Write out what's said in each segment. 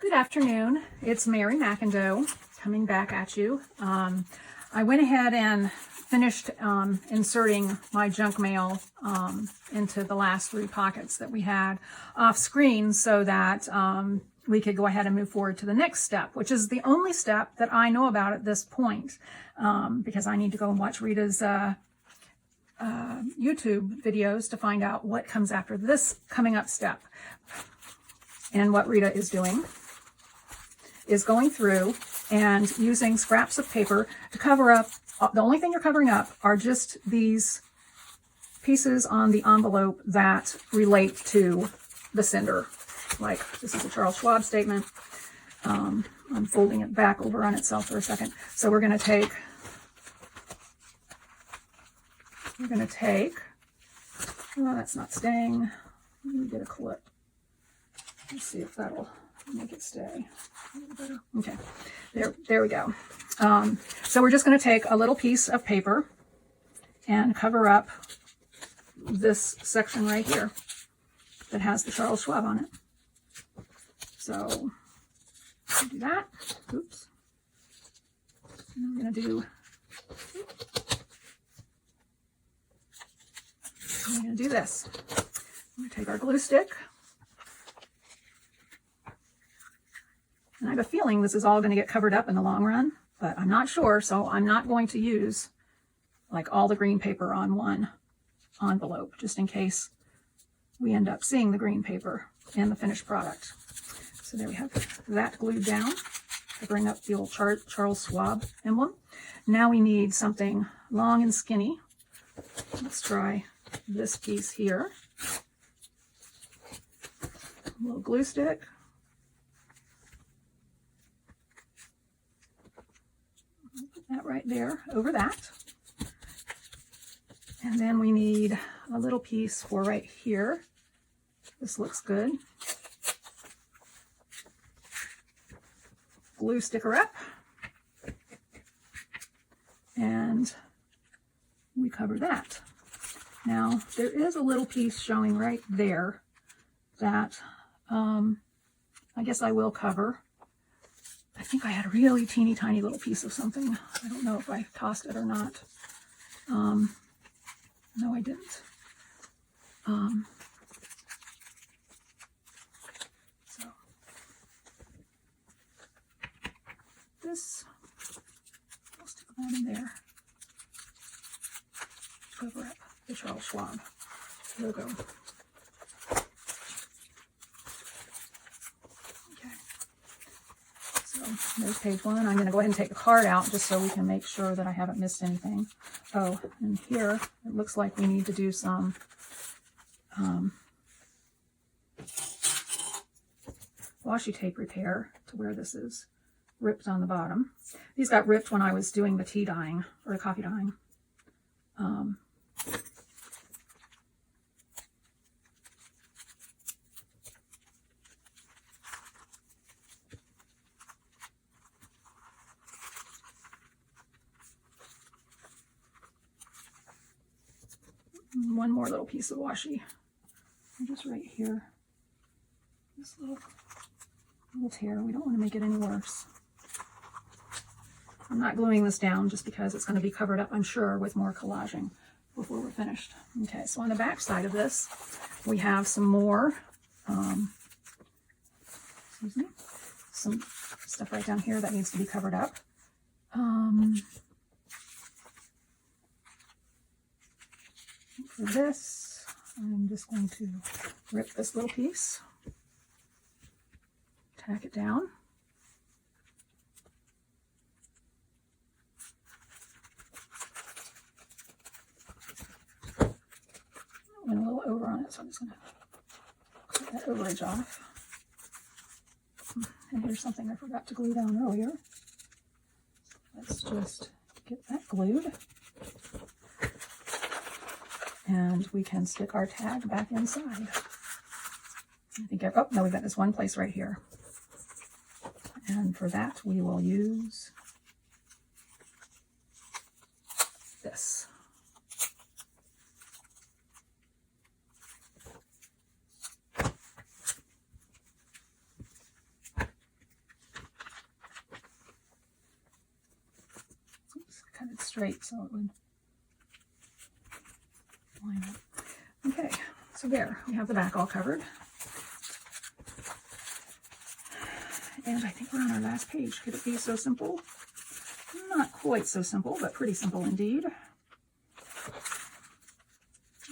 Good afternoon. It's Mary McIndoe coming back at you. I went ahead and finished inserting my junk mail into the last 3 pockets that we had off screen so that we could go ahead and move forward to the next step, which is the only step that I know about at this point, because I need to go and watch Rita's YouTube videos to find out what comes after this coming up step. And what Rita is doing is going through and using scraps of paper to cover up. The only thing you're covering up are just these pieces on the envelope that relate to the sender. Like this is a Charles Schwab statement. I'm folding it back over on itself for a second. So we're going to take, oh, that's not staying. Let me get a clip. Let's see if that'll make it stay a little better. Okay, there we go. So we're just going to take a little piece of paper and cover up this section right here that has the Charles Schwab on it. So do that. Oops. And I'm going to do this. I'm going to take our glue stick. And I have a feeling this is all going to get covered up in the long run, but I'm not sure, so I'm not going to use like all the green paper on one envelope, just in case we end up seeing the green paper in the finished product. So there we have that glued down to bring up the old Charles Schwab emblem. Now we need something long and skinny. Let's try this piece here. A little glue stick. That right there over that. And then we need a little piece for right here. This looks good. Glue sticker up. And we cover that. Now there is a little piece showing right there that I guess I will cover. I think I had a really teeny tiny little piece of something. I don't know if I tossed it or not. No, I didn't. So this, I'll stick that in there. Cover up the Charles Schwab logo. There's page 1. I'm going to go ahead and take the card out just so we can make sure that I haven't missed anything. Oh, and here it looks like we need to do some washi tape repair to where this is ripped on the bottom. These got ripped when I was doing the tea dyeing or the coffee dyeing. One more little piece of washi, just right here. This little tear. We don't want to make it any worse. I'm not gluing this down just because it's going to be covered up, I'm sure, with more collaging before we're finished. Okay, so on the back side of this, we have some more, some stuff right down here that needs to be covered up. For this, I'm just going to rip this little piece, tack it down. I went a little over on it, so I'm just going to cut that overage off. And here's something I forgot to glue down earlier. Let's just get that glued. And we can stick our tag back inside. I think, oh no, we've got this one place right here. And for that, we will use this. straight so it would line up. Okay, so there, we have the back all covered. And I think we're on our last page. Could it be so simple? Not quite so simple, but pretty simple indeed. I'm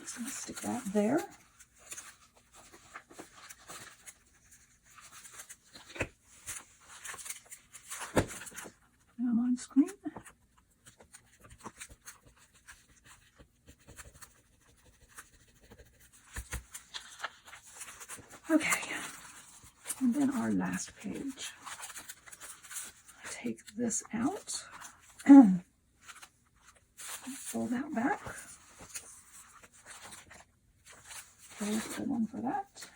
just going to stick that there. I'm on screen. Okay, and then our last page. Take this out, pull that back. There's a good one for that.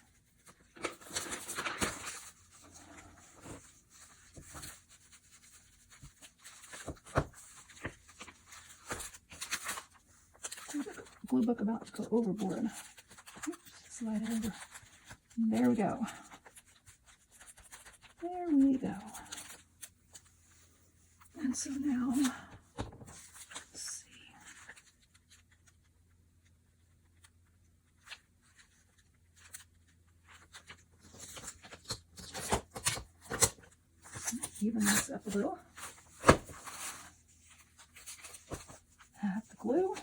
Glue book about to go overboard. Oops, slide it over. There we go. There we go. And so now, let's see. Even this up a little. Add the glue.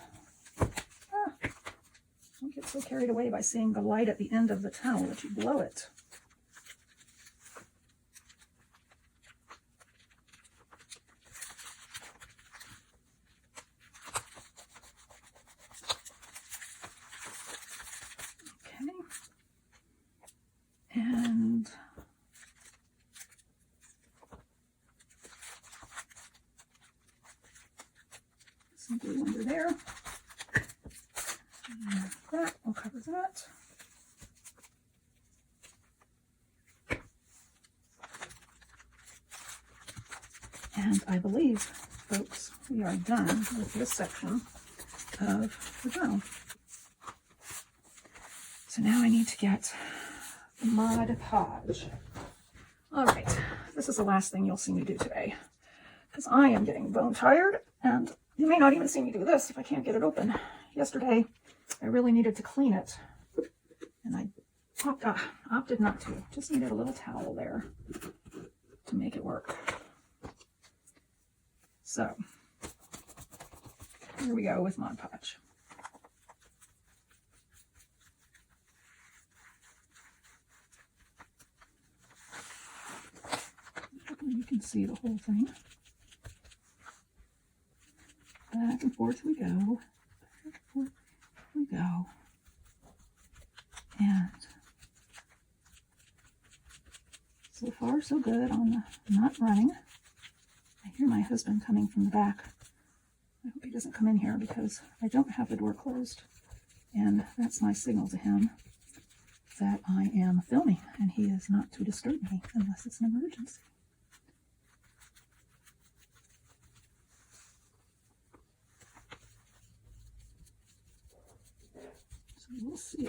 Don't get so carried away by seeing the light at the end of the towel that you blow it. Okay. And some glue under there. And that will cover that. And I believe, folks, we are done with this section of the journal. So now I need to get the Mod Podge. All right, this is the last thing you'll see me do today because I am getting bone tired, and you may not even see me do this if I can't get it open. Yesterday, I really needed to clean it, and I opted not to. Just needed a little towel there to make it work. So, here we go with Mod Podge. You can see the whole thing. Back and forth we go. Back and forth we go. And so far so good on the not running. I hear my husband coming from the back. I hope he doesn't come in here because I don't have the door closed. And that's my signal to him that I am filming and he is not to disturb me unless it's an emergency. So we'll see.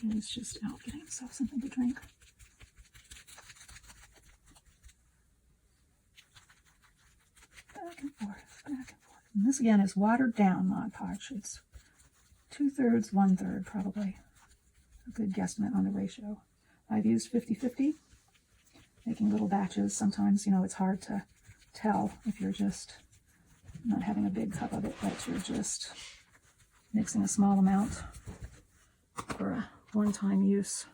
He's just out getting himself something to drink. Back and forth, back and forth. And this again is watered down Mod Podge. It's 2/3, 1/3 probably. A good guesstimate on the ratio. I've used 50-50, making little batches. Sometimes, you know, it's hard to tell if you're just not having a big cup of it, but you're just mixing a small amount for a one-time use.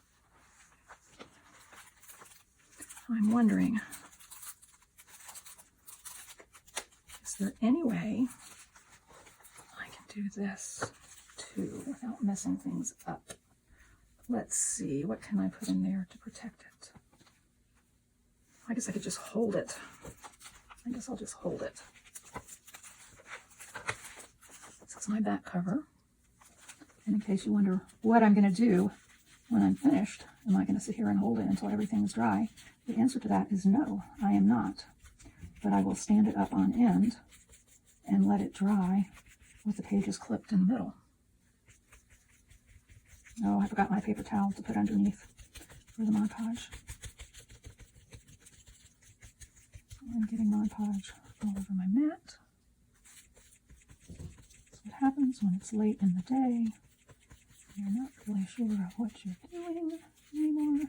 I'm wondering, is there any way I can do this too without messing things up? Let's see, what can I put in there to protect it? I guess I could just hold it. I guess I'll just hold it. This is my back cover. And in case you wonder what I'm going to do when I'm finished, am I going to sit here and hold it until everything is dry? The answer to that is no, I am not. But I will stand it up on end and let it dry with the pages clipped in the middle. Oh, I forgot my paper towel to put underneath for the Mod Podge. I'm getting Mod Podge all over my mat. happens when it's late in the day. You're not really sure what you're doing anymore.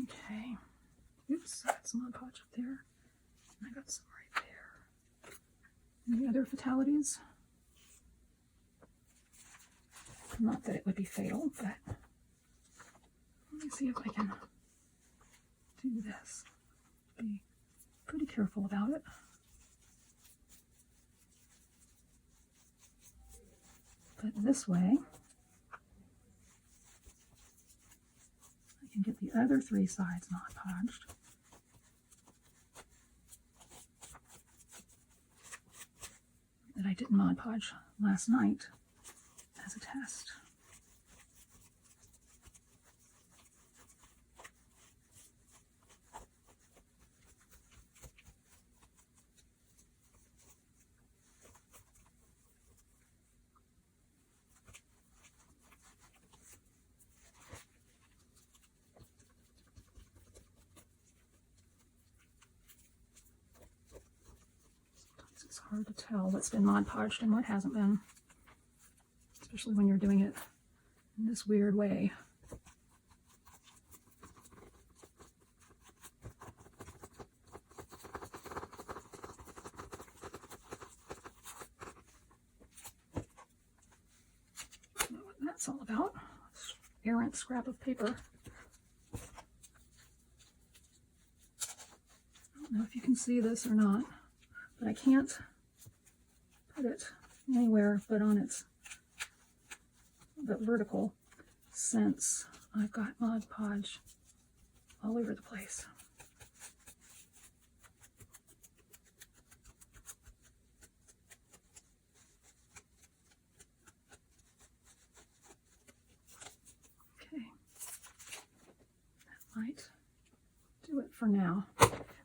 Okay. Oops, I got some Mod Podge up there. And I got some right there. Any other fatalities? Not that it would be fatal, but let me see if I can do this. Be pretty careful about it. But this way, I can get the other 3 sides Mod Podged. That I didn't Mod Podge last night as a test. It's hard to tell what's been Mod Podged and what hasn't been, especially when you're doing it in this weird way. I don't know what that's all about. Errant scrap of paper. I don't know if you can see this or not, but I can't put it anywhere but on its vertical, since I've got Mod Podge all over the place. Okay, that might do it for now.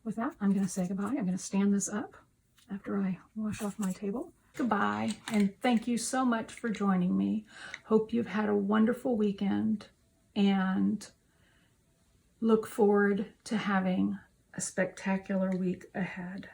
With that, I'm going to say goodbye. I'm going to stand this up after I wash off my table. Goodbye, and thank you so much for joining me. Hope you've had a wonderful weekend, and look forward to having a spectacular week ahead.